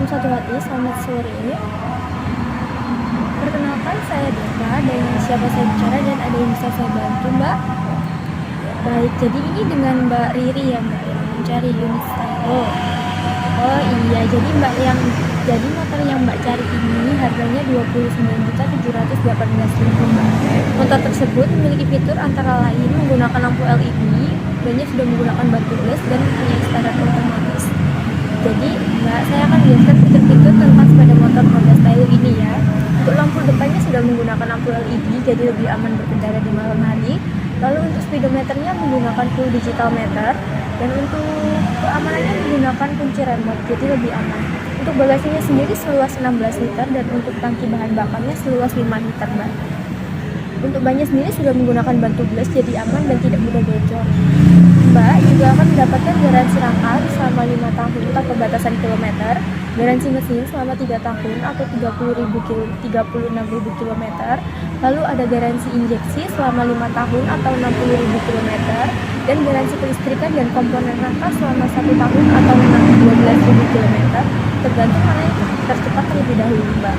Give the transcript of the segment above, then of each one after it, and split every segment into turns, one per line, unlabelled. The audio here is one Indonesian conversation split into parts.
Salam satu hati, selamat sore. Perkenalkan saya Deva, dan siapa saya bicara dan ada yang bisa saya bantu, Mbak? Baik, jadi ini dengan Mbak Riri ya, Mbak, yang mencari unit stylo. Oh iya, jadi motor yang Mbak cari ini harganya 29.718.000, Mbak. Motor tersebut memiliki fitur antara lain menggunakan lampu LED, bannya sudah menggunakan ban tubeless dan punya standar otomatis. Jadi Mbak, saya akan menjelaskan fitur-fitur tentang sepeda motor Honda Stylo ini ya. Untuk lampu depannya sudah menggunakan lampu LED, jadi lebih aman berkendara di malam hari. Lalu untuk speedometernya menggunakan full digital meter, dan untuk keamanannya menggunakan kunci remote, jadi lebih aman. Untuk bagasinya sendiri seluas 16 liter dan untuk tangki bahan bakarnya seluas 5 liter, Mbak. Untuk bannya sendiri sudah menggunakan ban tubeless, jadi aman dan tidak mudah bocor. Mbak juga akan mendapatkan garansi rangka selama 5 tahun tanpa batasan kilometer, garansi mesin selama 3 tahun atau 36.000 km, lalu ada garansi injeksi selama 5 tahun atau 60.000 km, dan garansi kelistrikan dan komponen rangka selama 1 tahun atau 12.000 km, tergantung mana yang tercepat terlebih dahulu, Mbak.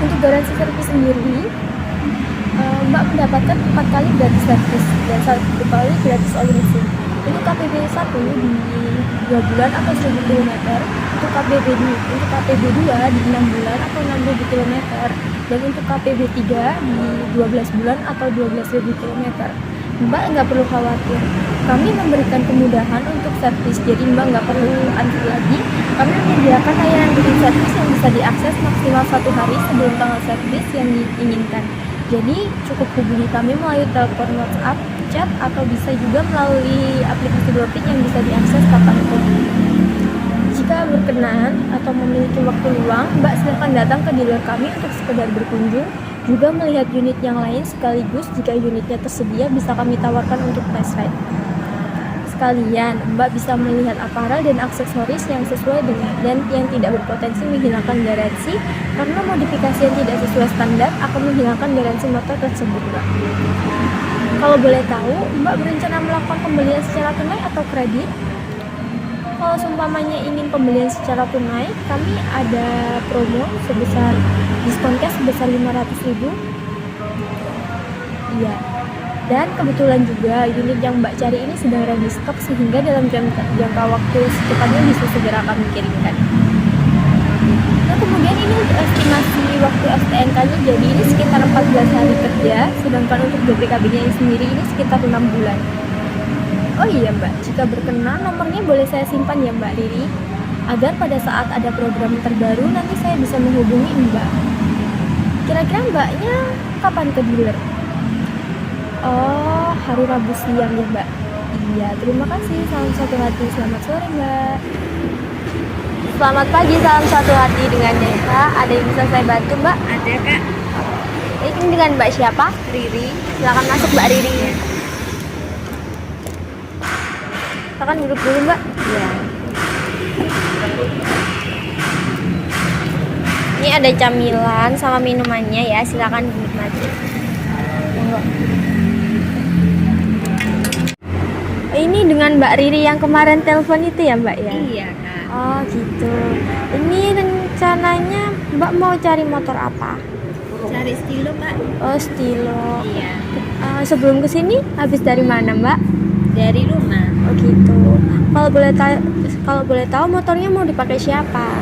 Untuk garansi servis sendiri, Mbak mendapatkan 4 kali gratis servis dan 1 kali gratis oli mesin. Untuk KPB 1 di 2 bulan atau 1000 km, untuk KPB 2 di 6 bulan atau 6000 km, dan untuk KPB 3 di 12 bulan atau 12.000 km. Mbak nggak perlu khawatir, kami memberikan kemudahan untuk servis, jadi Mbak nggak perlu antri lagi. Kami menyediakan layanan booking servis yang bisa diakses maksimal 1 hari sebelum tanggal servis yang diinginkan. Jadi cukup hubungi kami melalui telepon, WhatsApp, chat, atau bisa juga melalui aplikasi Dropit yang bisa diakses kapanpun. Jika berkenan atau memiliki waktu luang, Mbak silakan datang ke dealer kami untuk sekedar berkunjung, juga melihat unit yang lain sekaligus jika unitnya tersedia bisa kami tawarkan untuk test ride. Sekalian, Mbak bisa melihat aparel dan aksesoris yang sesuai dengan dan yang tidak berpotensi menghilangkan garansi, karena modifikasi yang tidak sesuai standar akan menghilangkan garansi motor tersebut, Mbak. Kalau boleh tahu, Mbak berencana melakukan pembelian secara tunai atau kredit? Kalau seumpamanya ingin pembelian secara tunai, kami ada promo sebesar diskon cash sebesar 500.000. Iya. Dan kebetulan juga unit yang Mbak cari ini sedang ready stock, sehingga dalam jangka waktu secepatnya bisa segera kami kirimkan. Nah, kemudian ini untuk estimasi waktu STNK-nya, jadi ini sekitar 14 hari kerja, sedangkan untuk BPKB-nya sendiri ini sekitar 6 bulan. Oh iya Mbak, jika berkenan nomornya boleh saya simpan ya Mbak Riri, agar pada saat ada program terbaru nanti saya bisa menghubungi Mbak. Kira-kira Mbaknya kapan ke dealer? Oh, hari Rabu siang ya Mbak. Iya, terima kasih. Salam satu hati. Selamat sore Mbak. Selamat pagi, salam satu hati dengan Deva. Ada yang bisa saya bantu Mbak?
Ada Kak.
Ini dengan Mbak siapa?
Riri.
Silakan masuk Mbak Riri. Silakan duduk dulu Mbak.
Ya.
Ini ada camilan sama minumannya ya, silakan dinikmati. Monggo. Ini dengan Mbak Riri yang kemarin telepon itu ya Mbak ya?
Iya Kak.
Oh gitu. Ini rencananya Mbak mau cari motor apa?
Cari stilo Kak.
Oh stilo.
Iya.
Sebelum kesini habis dari mana Mbak?
Dari rumah.
Oh gitu. Kalau boleh tahu motornya mau dipakai siapa?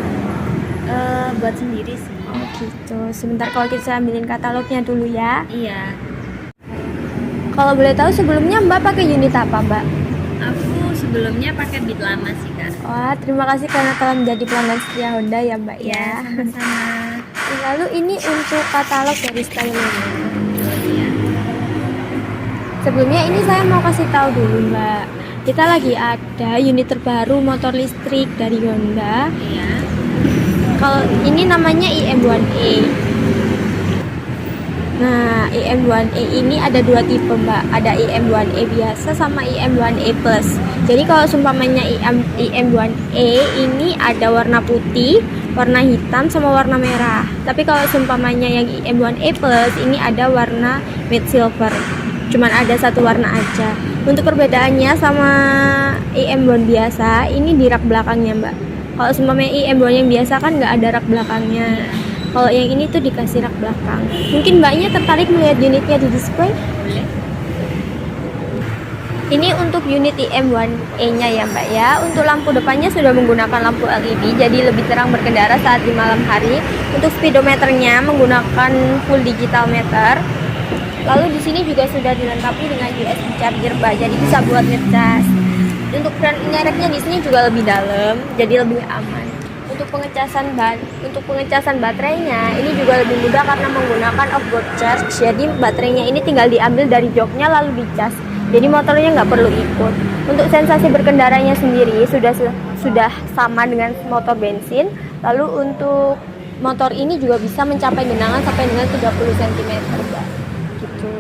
Buat sendiri sih.
Oh gitu. Sebentar, kalau kita ambilin katalognya dulu ya.
Iya.
Kalau boleh tahu sebelumnya Mbak pakai unit apa Mbak?
Aku sebelumnya pakai Beat lama sih Kak.
Wah, terima kasih karena telah menjadi pelanggan setia Honda ya Mbak ya.
Ya, sama-sama.
Lalu ini untuk katalog dari Stylo.
Iya.
Sebelumnya ini saya mau kasih tahu dulu Mbak, kita lagi ada unit terbaru motor listrik dari Honda.
Iya.
Kalau ini namanya IM1A. Nah, IM1A ini ada 2 tipe Mbak, ada IM1A biasa sama IM1A Plus. Jadi kalau seumpamanya IM1A ini ada warna putih, warna hitam sama warna merah. Tapi kalau seumpamanya yang IM1A Plus ini ada warna matte silver. Cuman ada 1 warna aja. Untuk perbedaannya sama IM1 biasa, ini di rak belakangnya Mbak. Kalau seumpamanya IM1 yang biasa kan nggak ada rak belakangnya. Kalau yang ini tuh dikasih rak belakang. Mungkin mbaknya tertarik melihat unitnya di display?
Boleh.
Ini untuk unit IM1E-nya ya mbak ya. Untuk lampu depannya sudah menggunakan lampu LED, jadi lebih terang berkendara saat di malam hari. Untuk speedometernya menggunakan full digital meter. Lalu di sini juga sudah dilengkapi dengan USB charger mbak, jadi bisa buat ngecas. Untuk nyereknya di sini juga lebih dalam, jadi lebih aman. Untuk pengecasan baterainya ini juga lebih mudah karena menggunakan off-board charge. Jadi baterainya ini tinggal diambil dari joknya lalu dicas. Jadi motornya nggak perlu ikut. Untuk sensasi berkendaranya sendiri sudah sama dengan motor bensin. Lalu untuk motor ini juga bisa mencapai genangan sampai dengan 30 cm. Gitu.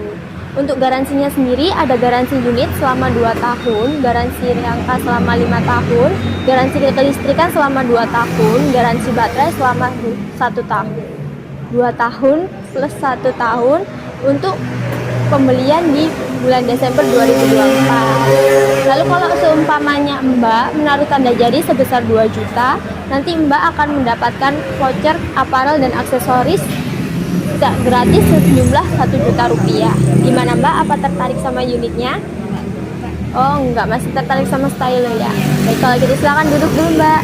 Untuk garansinya sendiri ada garansi unit selama 2 tahun, garansi rangka selama 5 tahun, garansi kelistrikan selama 2 tahun, garansi baterai selama 1 tahun. 2 tahun plus 1 tahun untuk pembelian di bulan Desember 2024. Lalu kalau seumpamanya Mbak menaruh tanda jadi sebesar 2 juta, nanti Mbak akan mendapatkan voucher apparel dan aksesoris gratis sejumlah 1 juta rupiah. Gimana Mbak? Apa tertarik sama unitnya? Oh enggak, masih tertarik sama stylo ya. Baik, kalau gitu silahkan duduk dulu Mbak.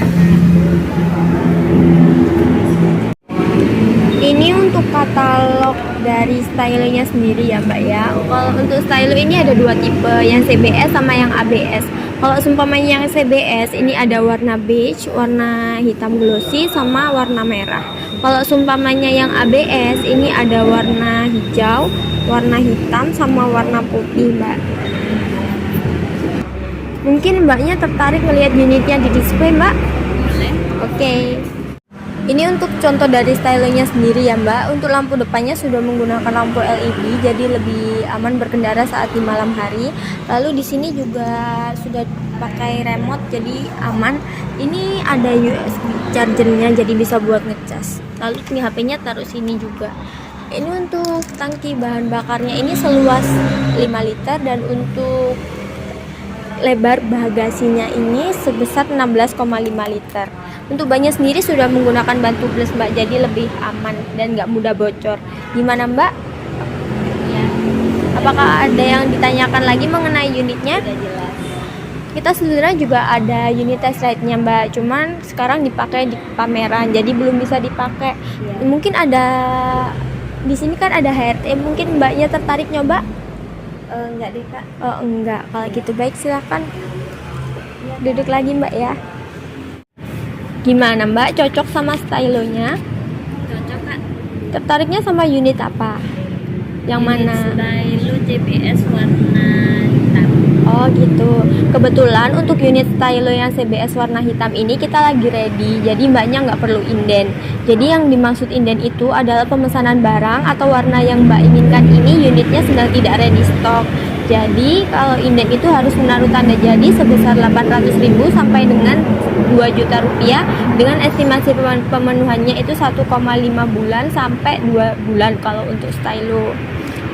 Ini untuk katalog dari stylonya sendiri ya Mbak ya. Kalau untuk stylo ini ada 2 tipe, yang CBS sama yang ABS. Kalau seumpamanya yang CBS ini ada warna beige, warna hitam glossy, sama warna merah. Kalau seumpamanya yang ABS ini ada warna hijau, warna hitam, sama warna putih Mbak. Mungkin Mbaknya tertarik melihat unitnya di display Mbak?
Boleh.
Oke. Ini untuk contoh dari stylonya sendiri ya Mbak. Untuk lampu depannya sudah menggunakan lampu LED, jadi lebih aman berkendara saat di malam hari. Lalu di sini juga sudah pakai remote, jadi aman. Ini ada USB chargernya, jadi bisa buat ngecas. Lalu ini HP-nya taruh sini juga. Ini untuk tangki bahan bakarnya ini seluas 5 liter dan untuk lebar bagasinya ini sebesar 16,5 liter. Untuk bannya sendiri sudah menggunakan ban tubeless Mbak, jadi lebih aman dan nggak mudah bocor. Gimana Mbak?
Ya,
Apakah ada yang ditanyakan lagi mengenai unitnya?
sudah jelas.
Kita sebenarnya juga ada unit test ride-nya Mbak, cuman sekarang dipakai di pameran, jadi belum bisa dipakai.
Ya.
Mungkin ada di sini kan ada HRT, mungkin Mbaknya tertarik nyoba?
Enggak deh Kak.
Oh enggak, kalau gitu baik silakan duduk lagi Mbak ya. Gimana Mbak, cocok sama stylonya?
Cocok Kak.
Tertariknya sama unit apa? Yang mana?
Stylo CBS warna hitam.
Oh gitu. Kebetulan untuk unit stylo yang CBS warna hitam ini kita lagi ready, jadi mbaknya nggak perlu inden. Jadi yang dimaksud inden itu adalah pemesanan barang atau warna yang mbak inginkan ini unitnya sedang tidak ready stock. Jadi kalau inden itu harus menaruh tanda jadi sebesar 800.000 sampai dengan 2 juta rupiah dengan estimasi pemenuhannya itu 1,5 bulan sampai 2 bulan kalau untuk stylo.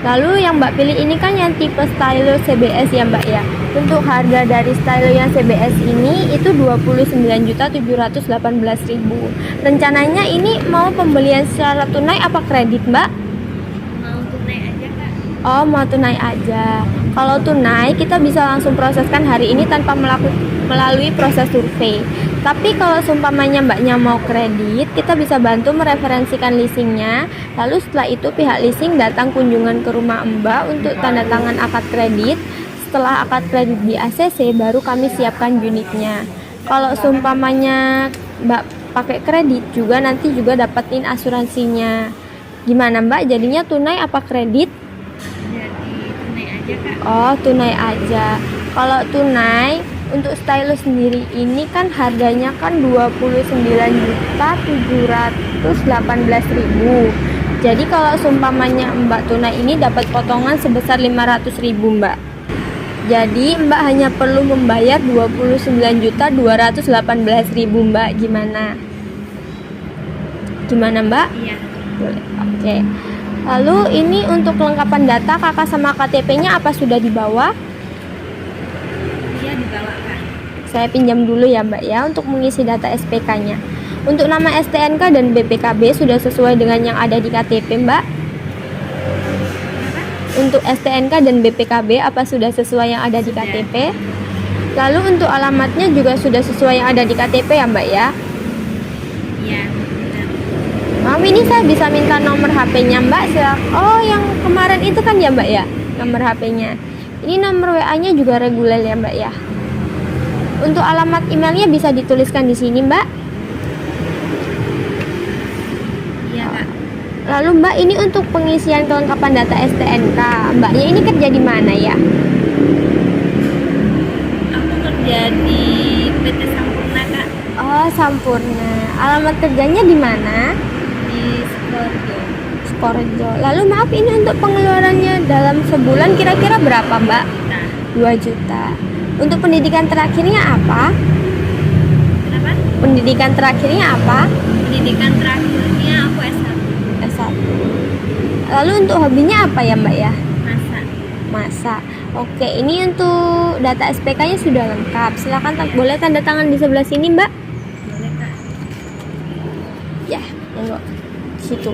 Lalu yang Mbak pilih ini kan yang tipe stylo CBS ya Mbak ya. Untuk harga dari stylo yang CBS ini itu 29.718.000. Rencananya ini mau pembelian secara tunai apa kredit Mbak?
Mau tunai aja Kak.
Oh mau tunai aja. Kalau tunai kita bisa langsung proseskan hari ini tanpa melalui proses survei. Tapi kalau seumpamanya mbaknya mau kredit, kita bisa bantu mereferensikan leasingnya. Lalu setelah itu pihak leasing datang kunjungan ke rumah mbak untuk tanda tangan akad kredit. Setelah akad kredit di ACC, baru kami siapkan unitnya. Kalau seumpamanya mbak pakai kredit juga nanti juga dapetin asuransinya. Gimana mbak, jadinya tunai apa kredit?
Jadi tunai aja Kak.
Oh tunai aja. Kalau tunai untuk stylo sendiri ini kan harganya kan 29.718.000. Jadi kalau seumpamanya Mbak tunai ini dapat potongan sebesar 500.000 Mbak. Jadi Mbak hanya perlu membayar 29.218.000 Mbak. Gimana? Gimana Mbak?
Iya.
Boleh. Oke. Lalu ini untuk kelengkapan data kakak sama KTP-nya apa sudah dibawa?
Iya dibawa Kak.
Saya pinjam dulu ya Mbak ya untuk mengisi data SPK-nya. Untuk nama STNK dan BPKB sudah sesuai dengan yang ada di KTP Mbak? Untuk STNK dan BPKB apa sudah sesuai yang ada di
Sudah.
KTP? Lalu untuk alamatnya juga sudah sesuai yang ada di KTP ya Mbak ya?
Iya, benar.
Maaf ini saya bisa minta nomor HP-nya Mbak? Oh yang kemarin itu kan ya Mbak ya? Nomor HP-nya. Ini nomor WA-nya juga reguler ya Mbak ya? Untuk alamat emailnya bisa dituliskan di sini Mbak?
Iya, Kak.
Lalu Mbak ini untuk pengisian kelengkapan data STNK, Mbaknya ini kerja di mana ya?
Aku kerja di PT Sampurna, Kak.
Oh Sampurna. Alamat kerjanya di mana?
Di Skorjo.
Skorjo. Lalu maaf ini untuk pengeluarannya dalam sebulan kira-kira berapa Mbak?
Nah,
2 juta. Untuk pendidikan terakhirnya apa?
kenapa?
Pendidikan terakhirnya apa?
Pendidikan terakhirnya aku S1.
S1. Lalu untuk hobinya apa ya Mbak ya?
Masak.
Masak. Oke, ini untuk data SPK-nya sudah lengkap. Silakan boleh tanda tangan di sebelah sini Mbak.
Boleh, Kak.
Ya, monggo. Situ.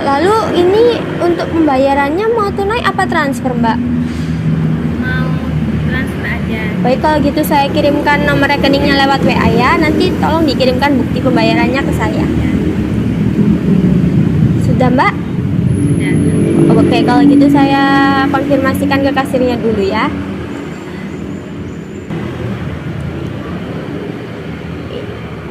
Lalu ini untuk pembayarannya mau tunai apa transfer Mbak?
Mau transfer aja.
Baik kalau gitu saya kirimkan nomor rekeningnya lewat WA ya. Nanti tolong dikirimkan bukti pembayarannya ke saya. Sudah Mbak?
Sudah.
Oke kalau gitu saya konfirmasikan ke kasirnya dulu ya.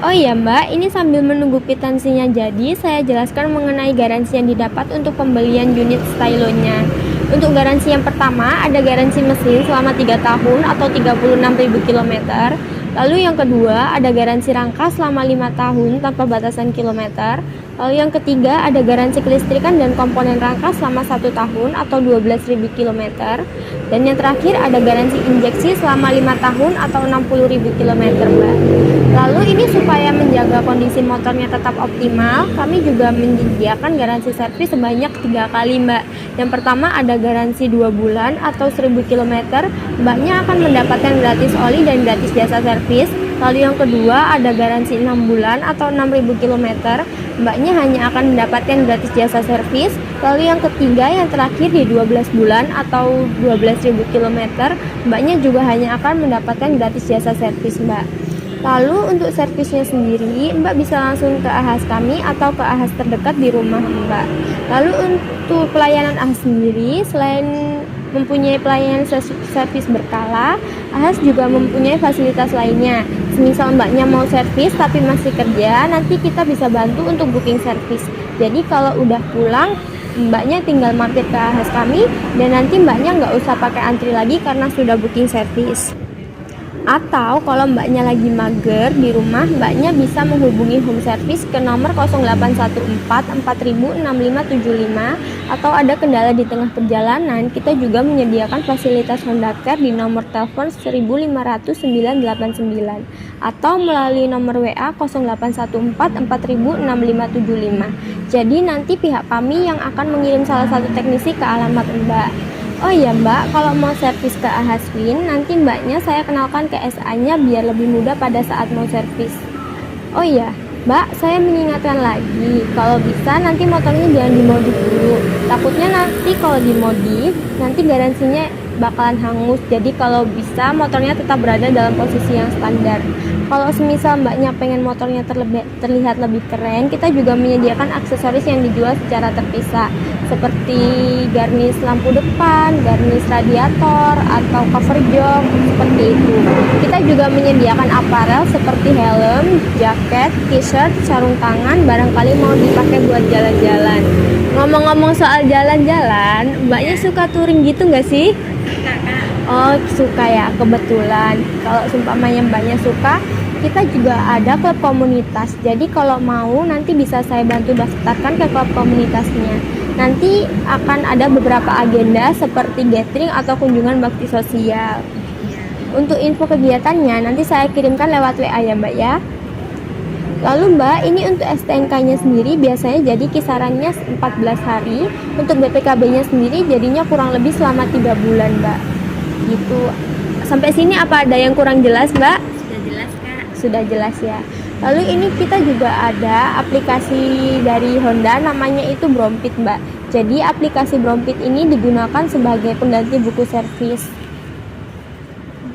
Oh iya Mbak, ini sambil menunggu kwitansinya jadi, saya jelaskan mengenai garansi yang didapat untuk pembelian unit stylonya. Untuk garansi yang pertama, ada garansi mesin selama 3 tahun atau 36.000 km. Lalu yang kedua, ada garansi rangka selama 5 tahun tanpa batasan kilometer. Lalu yang ketiga, ada garansi kelistrikan dan komponen rangka selama 1 tahun atau 12.000 km. Dan yang terakhir, ada garansi injeksi selama 5 tahun atau 60.000 km, Mbak. Lalu ini supaya menjaga kondisi motornya tetap optimal, kami juga menyediakan garansi servis sebanyak 3 kali, Mbak. Yang pertama ada garansi 2 bulan atau 1000 km, Mbaknya akan mendapatkan gratis oli dan gratis jasa servis. Lalu yang kedua ada garansi 6 bulan atau 6000 km, Mbaknya hanya akan mendapatkan gratis jasa servis. Lalu yang ketiga yang terakhir di 12 bulan atau 12.000 km, Mbaknya juga hanya akan mendapatkan gratis jasa servis, Mbak. Lalu untuk servisnya sendiri, Mbak bisa langsung ke AHAS kami atau ke AHAS terdekat di rumah Mbak. Lalu untuk pelayanan AHAS sendiri, selain mempunyai pelayanan servis berkala, AHAS juga mempunyai fasilitas lainnya. Semisal Mbaknya mau servis tapi masih kerja, nanti kita bisa bantu untuk booking servis. Jadi kalau udah pulang, Mbaknya tinggal mampir ke AHAS kami dan nanti Mbaknya nggak usah pakai antri lagi karena sudah booking servis. Atau kalau Mbaknya lagi mager di rumah, Mbaknya bisa menghubungi home service ke nomor 0814 4000 6575. Atau ada kendala di tengah perjalanan, kita juga menyediakan fasilitas Honda Care di nomor telepon 1500 989 atau melalui nomor WA 0814 4000 6575. Jadi nanti pihak kami yang akan mengirim salah satu teknisi ke alamat Mbak. Oh iya Mbak, kalau mau servis ke AHAS Win, nanti Mbaknya saya kenalkan ke SA-nya biar lebih mudah pada saat mau servis. Oh iya, Mbak, saya mengingatkan lagi, kalau bisa nanti motornya jangan dimodif dulu. Takutnya nanti kalau dimodif, nanti garansinya bakalan hangus. Jadi kalau bisa motornya tetap berada dalam posisi yang standar. Kalau semisal Mbaknya pengen motornya terlihat lebih keren, kita juga menyediakan aksesoris yang dijual secara terpisah, seperti garnish lampu depan, garnish radiator, atau cover jok, seperti itu. Kita juga menyediakan aparel seperti helm, jaket, t-shirt, sarung tangan, barangkali mau dipakai buat jalan-jalan. Ngomong-ngomong soal jalan-jalan, Mbaknya suka touring gitu nggak sih?
Kakak.
Oh suka ya, kebetulan. Kalau seumpamanya Mbaknya suka, kita juga ada klub komunitas. Jadi kalau mau nanti bisa saya bantu daftarkan ke klub komunitasnya. Nanti akan ada beberapa agenda seperti gathering atau kunjungan bakti sosial. Untuk info kegiatannya nanti saya kirimkan lewat WA ya Mbak ya. Lalu Mbak, ini untuk STNK-nya sendiri biasanya jadi kisarannya 14 hari. Untuk BPKB-nya sendiri jadinya kurang lebih selama 3 bulan Mbak. Gitu. Sampai sini apa ada yang kurang jelas, Mbak?
Sudah jelas Kak.
Sudah jelas ya. Lalu ini kita juga ada aplikasi dari Honda, namanya itu Brompit, Mbak. Jadi aplikasi Brompit ini digunakan sebagai pengganti buku servis.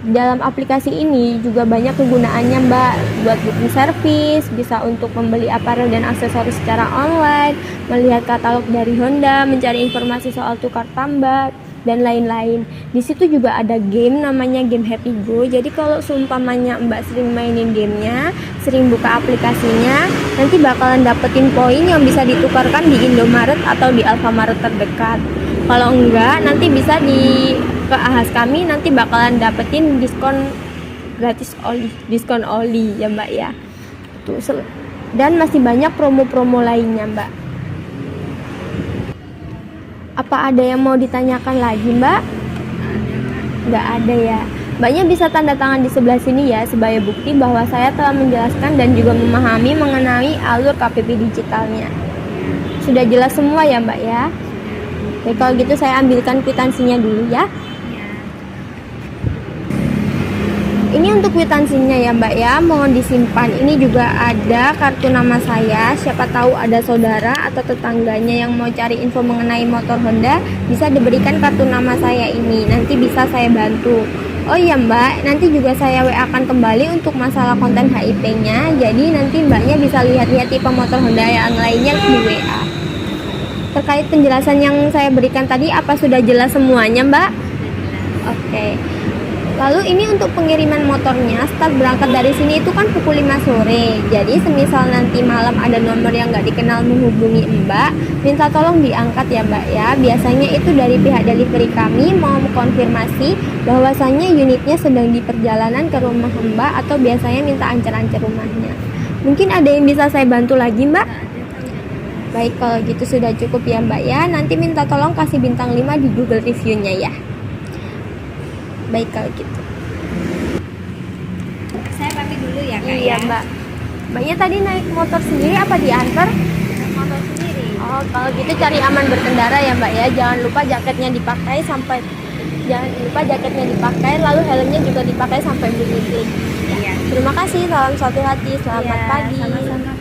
Dalam aplikasi ini juga banyak kegunaannya, Mbak, buat booking servis, bisa untuk membeli aparel dan aksesoris secara online, melihat katalog dari Honda, mencari informasi soal tukar tambah, dan lain-lain. Di situ juga ada game namanya game Happy Go. Jadi kalau seumpamanya Mbak sering mainin gamenya, sering buka aplikasinya, nanti bakalan dapetin poin yang bisa ditukarkan di Indomaret atau di Alfamaret terdekat. Kalau enggak, nanti bisa ke Ahas kami, nanti bakalan dapetin diskon gratis diskon oli ya Mbak ya. Dan masih banyak promo-promo lainnya, Mbak. Apa ada yang mau ditanyakan lagi, Mbak? Nggak ada ya. Mbaknya bisa tanda tangan di sebelah sini ya, sebagai bukti bahwa saya telah menjelaskan dan juga memahami mengenai alur KPP digitalnya. Sudah jelas semua ya, Mbak ya? Oke, kalau gitu saya ambilkan kwitansinya dulu ya. Ini untuk kwitansinya ya, Mbak ya, mohon disimpan. Ini juga ada kartu nama saya. Siapa tahu ada saudara atau tetangganya yang mau cari info mengenai motor Honda, bisa diberikan kartu nama saya ini. Nanti bisa saya bantu. Oh iya, Mbak, nanti juga saya WA akan kembali untuk masalah konten HIP-nya. Jadi nanti Mbaknya bisa lihat-lihat tipe motor Honda yang lainnya di WA. Terkait penjelasan yang saya berikan tadi, apa sudah jelas semuanya, Mbak? Oke. Lalu ini untuk pengiriman motornya, start berangkat dari sini itu kan pukul 5 sore. Jadi semisal nanti malam ada nomor yang nggak dikenal menghubungi Mbak, minta tolong diangkat ya Mbak ya. Biasanya itu dari pihak delivery kami mau mengkonfirmasi bahwasannya unitnya sedang di perjalanan ke rumah Mbak, atau biasanya minta ancer-ancer rumahnya. Mungkin ada yang bisa saya bantu lagi, Mbak? Baik, kalau gitu sudah cukup ya Mbak ya. Nanti minta tolong kasih bintang 5 di Google review-nya ya. Baik kalau gitu.
Saya pamit dulu ya Kak.
Iya, Mbak. Mbaknya tadi naik motor sendiri apa diantar?
Motor sendiri.
Oh, kalau gitu cari aman berkendara ya Mbak ya. Jangan lupa jaketnya dipakai lalu helmnya juga dipakai sampai berhenti.
Iya.
Terima kasih, salam satu hati, selamat
Iya,
pagi.
sama-sama.